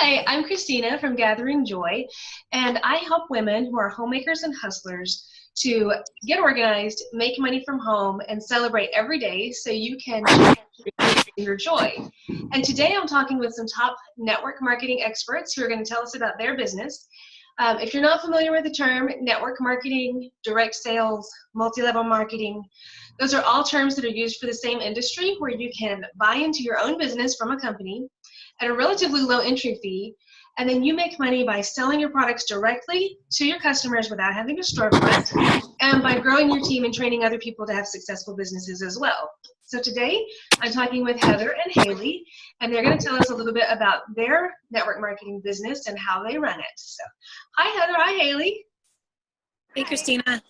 Hi, I'm Christina from Gathering Joy, and I help women who are homemakers and hustlers to get organized, make money from home, and celebrate every day so you can share your joy. And today I'm talking with some top network marketing experts who are going to tell us about their business. If you're not familiar with the term network marketing, direct sales, multi-level marketing, those are all terms that are used for the same industry where you can buy into your own business from a company at a relatively low entry fee, and then you make money by selling your products directly to your customers without having a storefront, and by growing your team and training other people to have successful businesses as well. So today, I'm talking with Heather and Haley, and they're going to tell us a little bit about their network marketing business and how they run it. So, hi Heather, hi Haley. Hey Christina.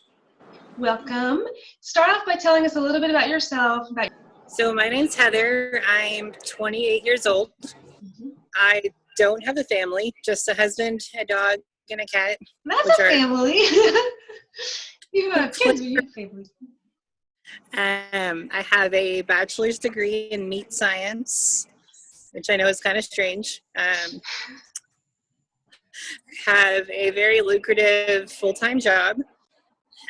Welcome. Start off by telling us a little bit about yourself. So my name's Heather. I'm 28 years old. I don't have a family, just a husband, a dog, and a cat. That's a family. You have kids, but you have family. I have a bachelor's degree in meat science, which I know is kind of strange. Have a very lucrative full-time job.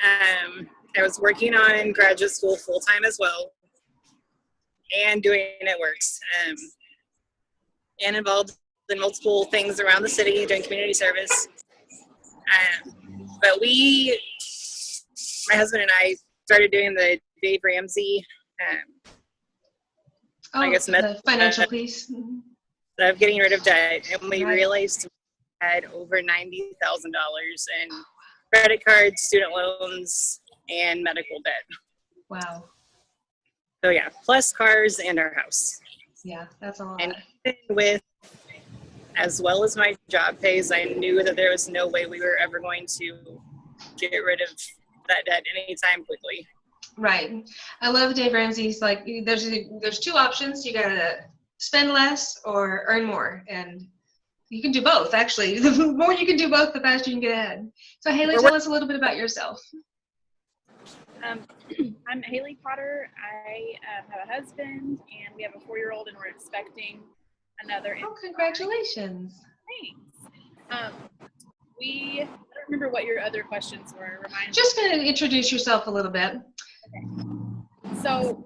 I was working on graduate school full-time as well, and doing networks, and involved in multiple things around the city, doing community service. But my husband and I started doing the Dave Ramsey, the financial piece. Of getting rid of debt, and we realized we had over $90,000 in credit cards, student loans, and medical debt. Wow. So yeah, plus cars and our house. Yeah, that's a lot. And with, as well as my job pays, I knew that there was no way we were ever going to get rid of that debt anytime quickly. Right. I love Dave Ramsey's, like, there's two options. You gotta spend less or earn more, and you can do both, actually. The more you can do both, the faster you can get ahead. So Haley, tell us a little bit about yourself. I'm Haley Potter. I have a husband, and we have a 4-year-old, and we're expecting another. Oh, congratulations! Thanks. I don't remember what your other questions were. Just going to introduce yourself a little bit. Okay. So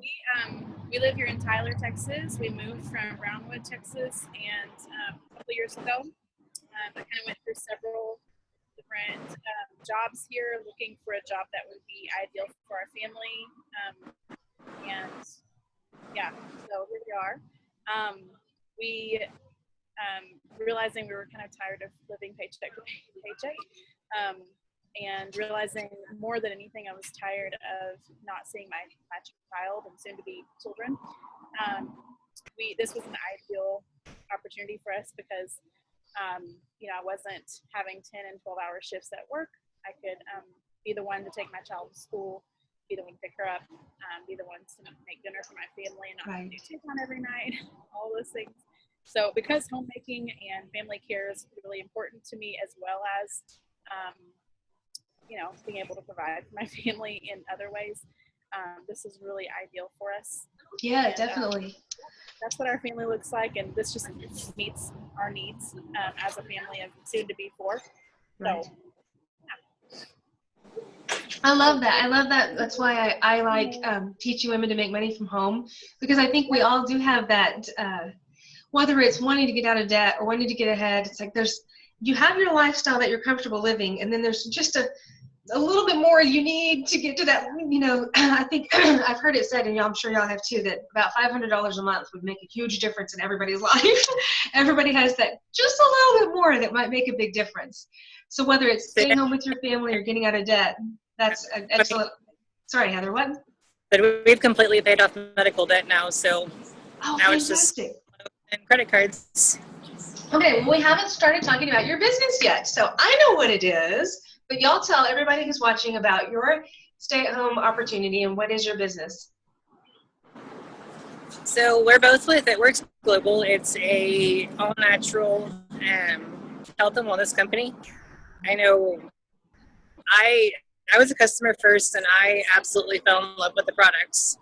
we live here in Tyler, Texas. We moved from Brownwood, Texas, and a couple years ago, I kind of went through several different jobs here, looking for a job that would be ideal for our family, and yeah, so here we are. Realizing we were kind of tired of living paycheck to paycheck, and realizing more than anything, I was tired of not seeing my child and soon to be children. This was an ideal opportunity for us because I wasn't having 10 and 12-hour shifts at work. I could be the one to take my child to school, be the one to pick her up, be the one to make dinner for my family, and not have to do TikTok every night, all those things. So because homemaking and family care is really important to me, as well as, being able to provide for my family in other ways, this is really ideal for us. Yeah, and, definitely. That's what our family looks like, and this just meets our needs as a family of soon to be 4. Right. So, yeah. I love that. That's why I like teaching women to make money from home, because I think we all do have that, whether it's wanting to get out of debt or wanting to get ahead. It's like you have your lifestyle that you're comfortable living, and then there's just a little bit more you need to get to that. I think I've heard it said, and I'm sure y'all have too, that about $500 a month would make a huge difference in everybody's life. Everybody has that just a little bit more that might make a big difference. So whether it's staying home with your family or getting out of debt, that's an excellent. Sorry, Heather, what? But we've completely paid off medical debt now, so now fantastic. It's just and credit cards. Okay, well, we haven't started talking about your business yet, so I know what it is, but y'all tell everybody who's watching about your stay-at-home opportunity and what is your business. So we're both with It Works Global. It's a all-natural health and wellness company. I know I was a customer first, and I absolutely fell in love with the products.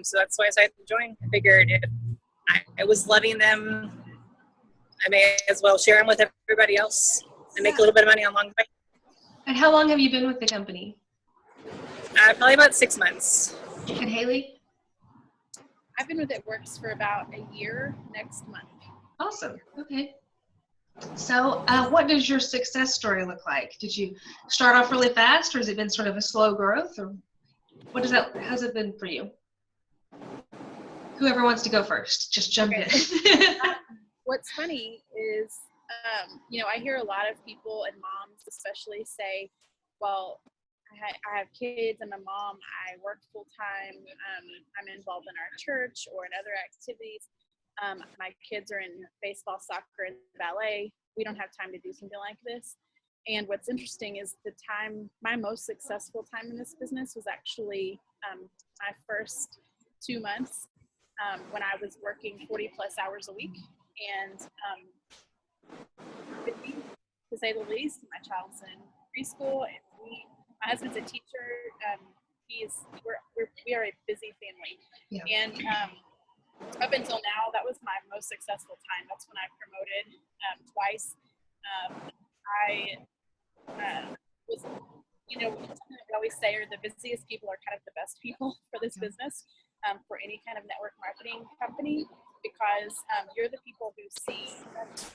So that's why I decided to join. I figured if I was letting them I may as well share them with everybody else and make a little bit of money along the way. And how long have you been with the company? Probably about 6 months. And Haley? I've been with It Works for about a year next month. Awesome. Okay. So what does your success story look like? Did you start off really fast, or has it been sort of a slow growth, or how's it been for you? Whoever wants to go first, just jump in. What's funny is, I hear a lot of people and moms especially say, well, I have kids, I'm a mom, I work full time, I'm involved in our church or in other activities. My kids are in baseball, soccer, and ballet. We don't have time to do something like this. And what's interesting is my most successful time in this business was actually my first 2 months when I was working 40 plus hours a week. And busy, to say the least. My child's in preschool, and my husband's a teacher. We are a busy family. Yeah. And up until now, that was my most successful time. That's when I promoted twice. I was, something that we always say are the busiest people are kind of the best people for this business, for any kind of network marketing company, because you're the people who see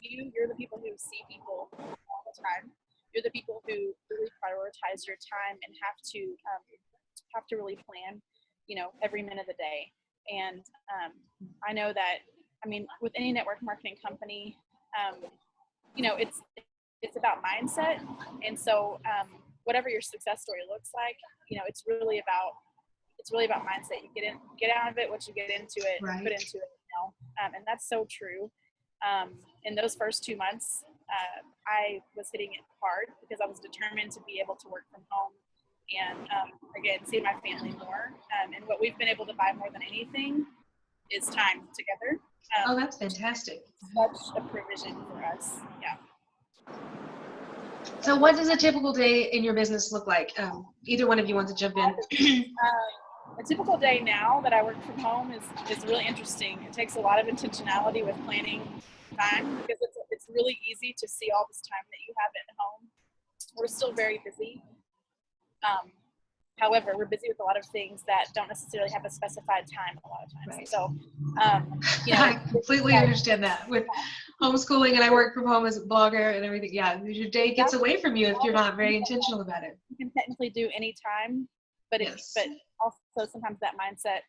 you're the people who see people all the time. You're the people who really prioritize your time and have to really plan, every minute of the day. And I know that, with any network marketing company, it's about mindset. And so whatever your success story looks like, it's really about mindset. You get out of it what you get into it, right. Put into it, and that's so true. In those first 2 months, I was hitting it hard because I was determined to be able to work from home and, again, see my family more. And what we've been able to buy more than anything is time together. Oh, that's fantastic. Such a provision for us. Yeah. So what does a typical day in your business look like? Either one of you wants to jump in. A typical day now that I work from home is really interesting. It takes a lot of intentionality with planning time because it's really easy to see all this time that you have at home. We're still very busy. However, we're busy with a lot of things that don't necessarily have a specified time a lot of times. Right. So, I completely understand that. With homeschooling and I work from home as a blogger and everything, your day gets away from you if you're not very intentional about it. You can technically do any time, but but also sometimes that mindset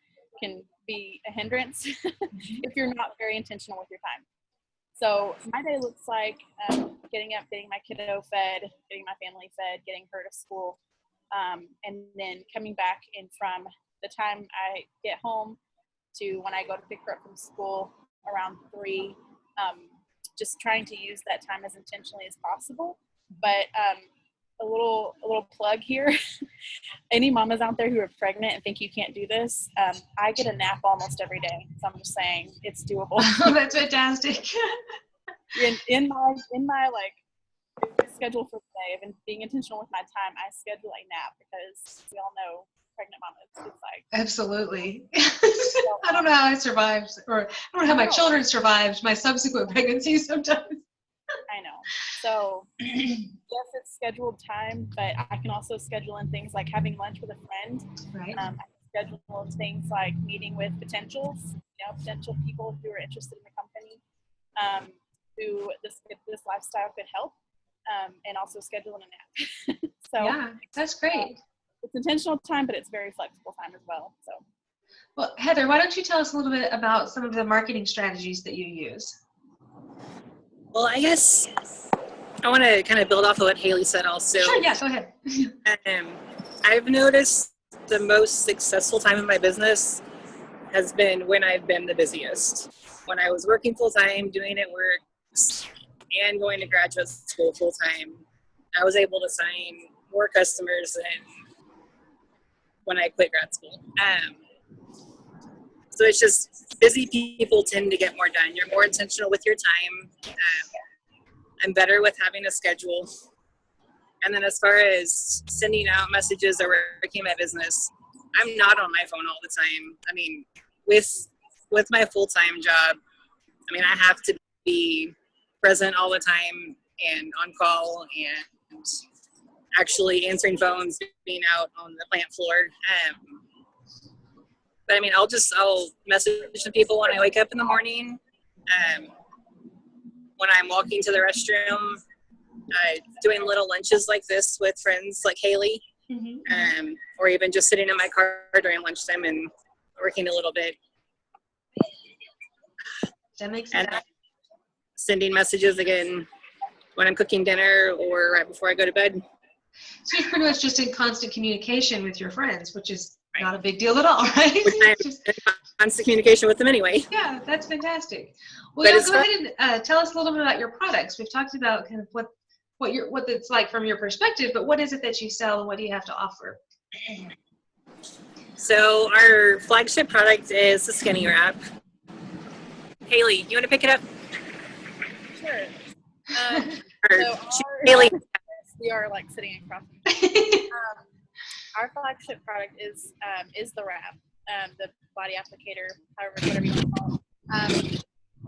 can be a hindrance if you're not very intentional with your time. So my day looks like getting up, getting my kiddo fed, getting my family fed, getting her to school. And then coming back in from the time I get home to when I go to pick her up from school around 3, just trying to use that time as intentionally as possible. But a little plug here, any mamas out there who are pregnant and think you can't do this, I get a nap almost every day. So I'm just saying it's doable. Oh, that's fantastic. in my schedule for the day and being intentional with my time, I schedule a nap because we all know pregnant mamas, it's like absolutely. I don't know how I survived, or I don't know how my children survived my subsequent pregnancies sometimes. I know. So yes, it's scheduled time, but I can also schedule in things like having lunch with a friend. Right. I can schedule in things like meeting with potential people who are interested in the company, who this lifestyle could help. And also scheduling a nap. So yeah, that's great. It's intentional time, but it's very flexible time as well. So, well, Heather, why don't you tell us a little bit about some of the marketing strategies that you use? Well, I guess I want to kind of build off of what Haley said also. Sure, yeah, go ahead. I've noticed the most successful time in my business has been when I've been the busiest. When I was working full time, doing It Works, and going to graduate school full time, I was able to sign more customers than when I quit grad school. So it's just busy people tend to get more done. You're more intentional with your time. I'm better with having a schedule. And then as far as sending out messages or working my business, I'm not on my phone all the time. I mean, with my full-time job, I mean, I have to be present all the time and on call and actually answering phones, being out on the plant floor. But I mean, I'll message some people when I wake up in the morning, when I'm walking to the restroom, doing little lunches like this with friends like Haley, or even just sitting in my car during lunchtime and working a little bit. That makes and sense. Sending messages again when I'm cooking dinner or right before I go to bed. So you're pretty much just in constant communication with your friends, which is not a big deal at all, right? Which I'm in constant communication with them anyway. Yeah, that's fantastic. Well, go ahead and tell us a little bit about your products. We've talked about kind of what it's like from your perspective, but what is it that you sell and what do you have to offer? So our flagship product is the Skinny Wrap. Haley, you want to pick it up? Sure. Haley. We are like sitting across. Our flagship product is the wrap, the body applicator, whatever you want to call it.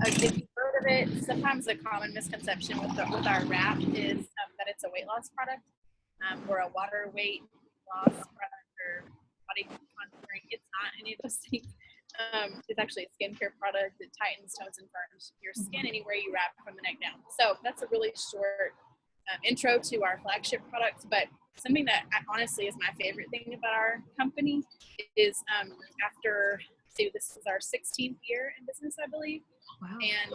If you've heard of it, sometimes a common misconception with our wrap is that it's a weight loss product or a water weight loss product or body contouring. It's not any of those things. It's actually a skincare product that tightens, tones, and firms your skin anywhere you wrap from the neck down. So that's a really short intro to our flagship products, but something that honestly is my favorite thing about our company is this is our 16th year in business, I believe. Wow. And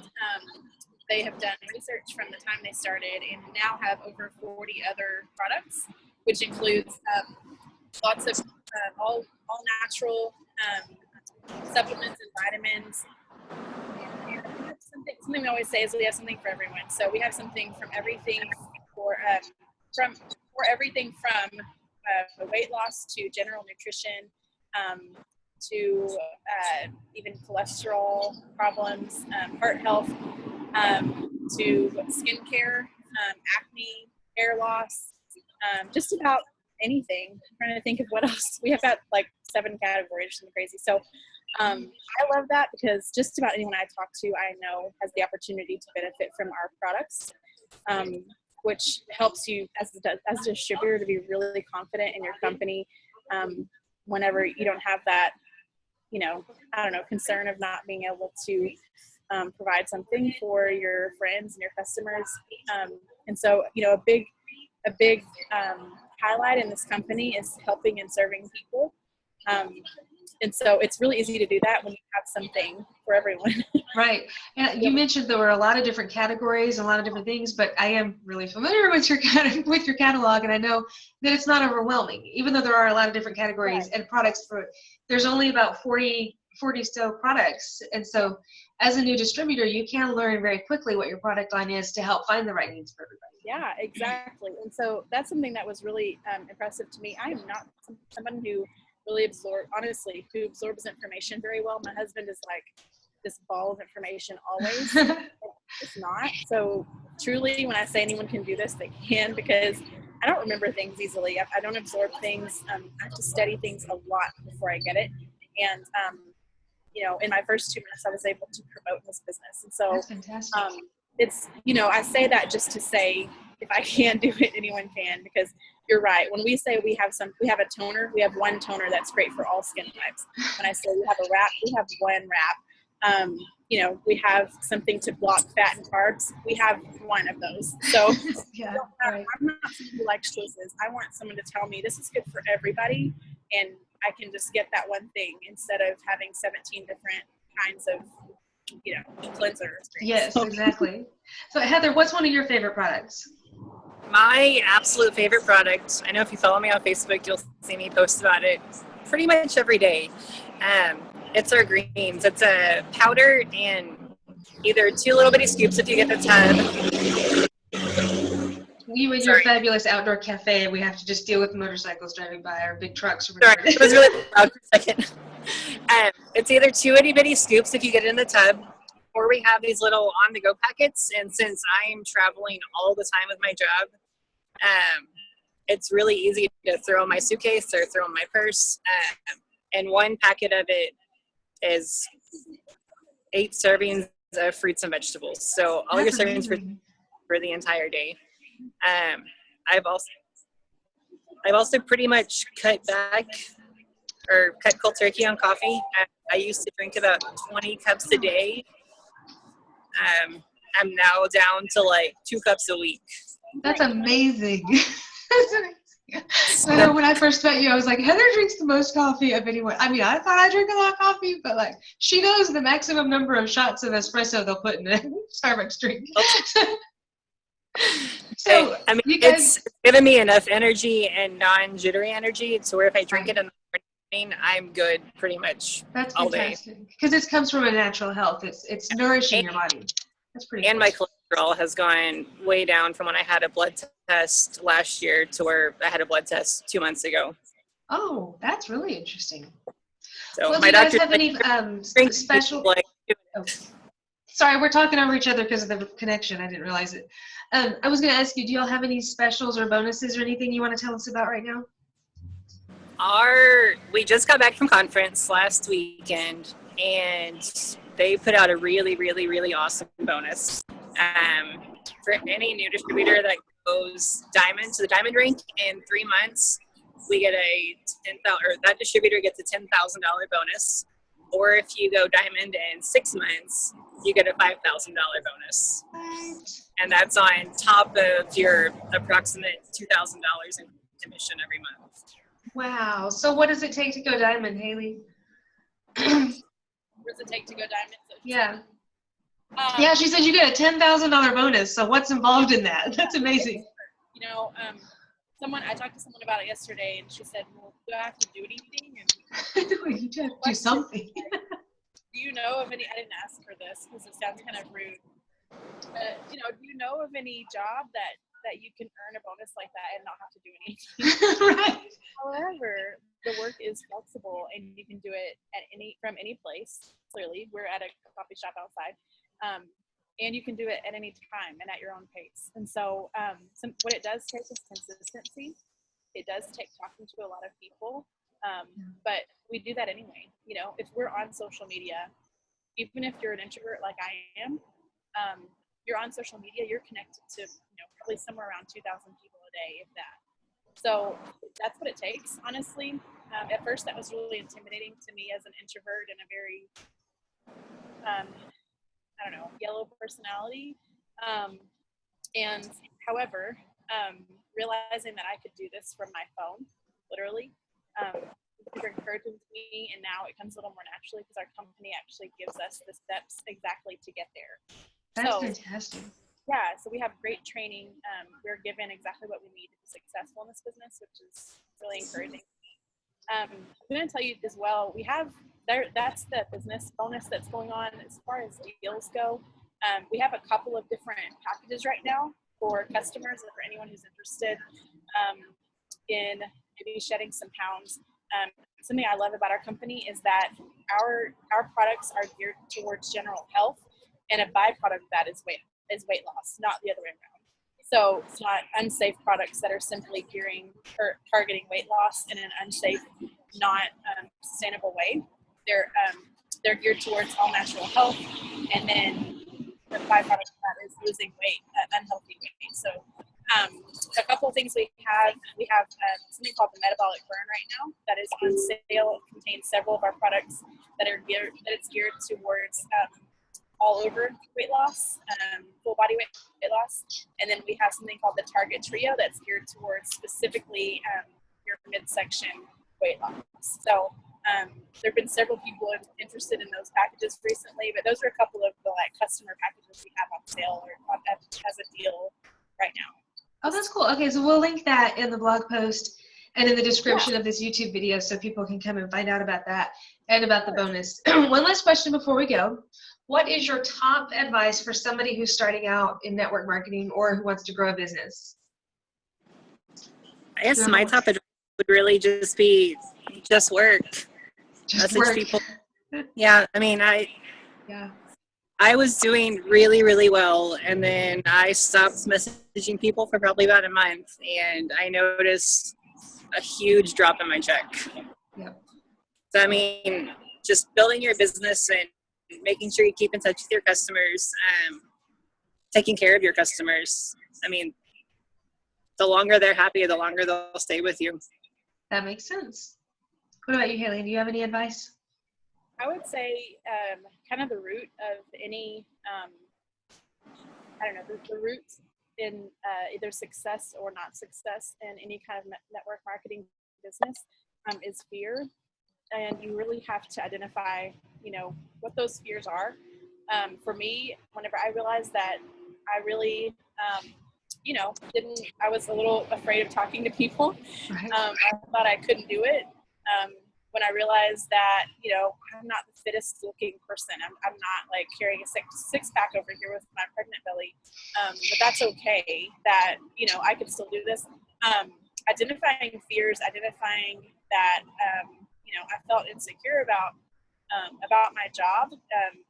they have done research from the time they started and now have over 40 other products, which includes lots of all natural supplements and vitamins. Something we always say is we have something for everyone. So we have something from everything for everything from weight loss to general nutrition, to even cholesterol problems, heart health, to skincare, acne, hair loss, just about anything. I'm trying to think of what else. We have got like 7 categories, something crazy. So I love that because just about anyone I talk to, I know has the opportunity to benefit from our products, which helps you as a distributor to be really confident in your company whenever you don't have that, concern of not being able to provide something for your friends and your customers. And so, a big highlight in this company is helping and serving people. And so it's really easy to do that when you have something for everyone. Right. And you mentioned there were a lot of different categories and a lot of different things, but I am really familiar with your catalog, and I know that it's not overwhelming, even though there are a lot of different categories and products. There's only about 40 still products. And so as a new distributor, you can learn very quickly what your product line is to help find the right needs for everybody. Yeah, exactly. And so that's something that was really impressive to me. I am not someone who really absorbs information very well. My husband is like this ball of information always. It's not. So truly, when I say anyone can do this, they can, because I don't remember things easily. I don't absorb things. I have to study things a lot before I get it. And, in my first 2 months, I was able to promote this business. And so that's fantastic. it's, I say that just to say, if I can do it, anyone can, because you're right. When we say we have a toner, we have one toner that's great for all skin types. When I say we have a wrap, we have one wrap. We have something to block fat and carbs. We have one of those. So Yeah, right. I'm not someone who likes choices. I want someone to tell me this is good for everybody, and I can just get that one thing instead of having 17 different kinds of cleansers. Yes, exactly. So Heather, what's one of your favorite products? My absolute favorite product, I know if you follow me on Facebook, you'll see me post about it pretty much every day. It's our greens. It's a powder and either 2 little bitty scoops if you get the tub. You and your fabulous outdoor cafe, we have to just deal with motorcycles driving by or big trucks. Or Sorry, it was really loud for a second. It's either 2 itty bitty scoops if you get it in the tub, or we have these little on-the-go packets. And since I'm traveling all the time with my job, it's really easy to throw in my suitcase or throw in my purse. And one packet of it is 8 servings of fruits and vegetables. So all your That's servings amazing. for the entire day. I've also pretty much cut back or cut cold turkey on coffee. I used to drink about 20 cups a day. I'm now down to like 2 cups a week. That's amazing. That's amazing. I know when I first met you, I was like, Heather drinks the most coffee of anyone. I mean, I thought I drink a lot of coffee, but like, she knows the maximum number of shots of espresso they'll put in a Starbucks drink. So, I mean, you guys, it's given me enough energy and non-jittery energy to where if I drink right. it in the morning, I'm good pretty much That's all day. fantastic. Because it comes from a natural health. It's nourishing your body. That's pretty And cool. my cholesterol has gone way down from when I had a blood test last year to where I had a blood test 2 months ago. Oh, that's really interesting. So Well, do my you guys doctor have any drink special? like, Oh, sorry, we're talking over each other because of the connection. I didn't realize it. I was going to ask you, do y'all have any specials or bonuses or anything you want to tell us about right now? we just got back from conference last weekend, and they put out a really, really, really awesome bonus. For any new distributor that goes diamond to the diamond rank in 3 months, we get a that distributor gets a $10,000 bonus. Or if you go diamond in 6 months, you get a $5,000 bonus. And that's on top of your approximate $2,000 in commission every month. Wow. So what does it take to go diamond, Haley? What does it take to go diamond? So Yeah. Yeah, she said you get a $10,000 bonus. So what's involved in that? That's amazing. You know, I talked to someone about it yesterday, and she said, "Well, do I have to do anything?" And You have to do something. do you know of any? I didn't ask her this because it sounds kind of rude. But do you know of any job that you can earn a bonus like that and not have to do anything? Right. However, the work is flexible, and you can do it from any place. Clearly, we're at a coffee shop outside. And you can do it at any time and at your own pace. And so what it does take is consistency. It does take talking to a lot of people, but we do that anyway. If we're on social media, even if you're an introvert like I am, you're on social media, you're connected to probably somewhere around 2,000 people a day, if that. So that's what it takes, honestly. At first, that was really intimidating to me as an introvert and a very yellow personality. And however, realizing that I could do this from my phone, literally, super encouraging to me. And now it comes a little more naturally because our company actually gives us the steps exactly to get there. That's fantastic. Yeah, so we have great training. We're given exactly what we need to be successful in this business, which is really encouraging. I'm going to tell you as well, that's the business bonus that's going on as far as deals go. We have a couple of different packages right now for customers or for anyone who's interested in maybe shedding some pounds. Something I love about our company is that our products are geared towards general health, and a byproduct of that is weight loss, not the other way around. So it's not unsafe products that are simply targeting weight loss in an unsafe, not sustainable way. They're geared towards all natural health, and then the byproduct of that is losing weight, unhealthy weight. So a couple of things we have something called the metabolic burn right now that is on sale. It contains several of our products that it's geared towards all over weight loss, full body weight loss. And then we have something called the Target Trio that's geared towards specifically your midsection weight loss. So there have been several people interested in those packages recently, but those are a couple of the customer packages we have on sale or as a deal right now. Oh, that's cool. Okay, so we'll link that in the blog post and in the description of this YouTube video so people can come and find out about that and about the bonus. One last question before we go. What is your top advice for somebody who's starting out in network marketing or who wants to grow a business? I guess my top advice would really just be work. Just work. People. Yeah, I mean, I was doing really, really well, and then I stopped messaging people for probably about a month, and I noticed a huge drop in my check. Yep. So, I mean, just building your business and making sure you keep in touch with your customers, taking care of your customers. I mean, the longer they're happy, the longer they'll stay with you. That makes sense. What about you, Haley? Do you have any advice? I would say kind of the root of any, I don't know, the roots in either success or not success in any kind of network marketing business is fear. And you really have to identify, you know, what those fears are. For me, whenever I realized that I really, you know, I was a little afraid of talking to people. Right. I thought I couldn't do it. When I realized that, you know, I'm not the fittest looking person. I'm not like carrying a six pack over here with my pregnant belly. But that's okay that, you know, I can still do this. Identifying fears, identifying that, you know, I felt insecure about my job.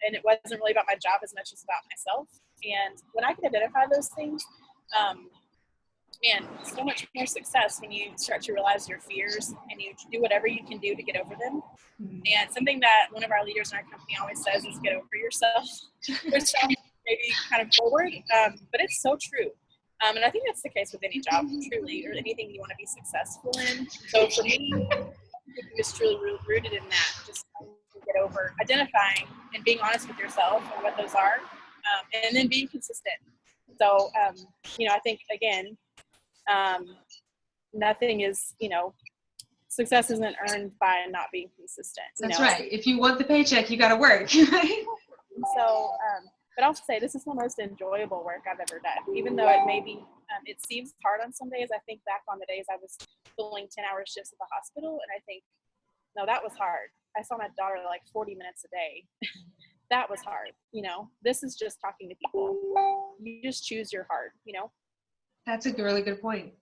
And it wasn't really about my job as much as about myself. And when I can identify those things, man, so much more success when you start to realize your fears and you do whatever you can do to get over them. And something that one of our leaders in our company always says is get over yourself, which sounds maybe kind of forward, but it's so true. And I think that's the case with any job, truly, or anything you want to be successful in. So for me, it's truly rooted in that, just to get over identifying and being honest with yourself and what those are, and then being consistent. So, you know, I think, again, nothing is, you know, success isn't earned by not being consistent. That's right. If you want the paycheck, you got to work. Right? So, but I'll say this is the most enjoyable work I've ever done. Even though it may be, it seems hard on some days. I think back on the days I was pulling 10-hour shifts at the hospital, and I think, no, that was hard. I saw my daughter like 40 minutes a day. That was hard. You know, this is just talking to people. You just choose your heart, you know? That's a really good point.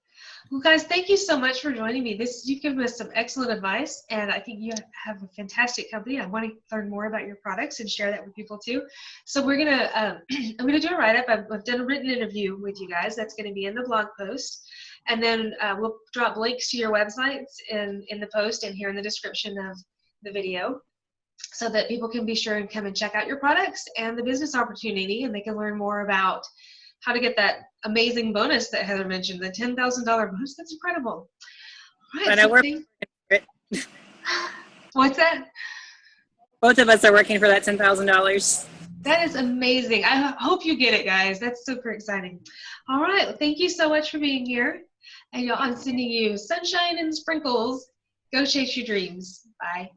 Well, guys, thank you so much for joining me. You've given us some excellent advice, and I think you have a fantastic company. I want to learn more about your products and share that with people too. So we're gonna, I'm gonna do a write-up. I've done a written interview with you guys. That's going to be in the blog post, and then we'll drop links to your websites in the post and here in the description of the video, so that people can be sure and come and check out your products and the business opportunity, and they can learn more about how to get that amazing bonus that Heather mentioned, the $10,000 bonus. That's incredible. All right, what's that? Both of us are working for that $10,000. That is amazing. I hope you get it, guys. That's super exciting. All right. Well, thank you so much for being here. And I'm sending you sunshine and sprinkles. Go chase your dreams. Bye.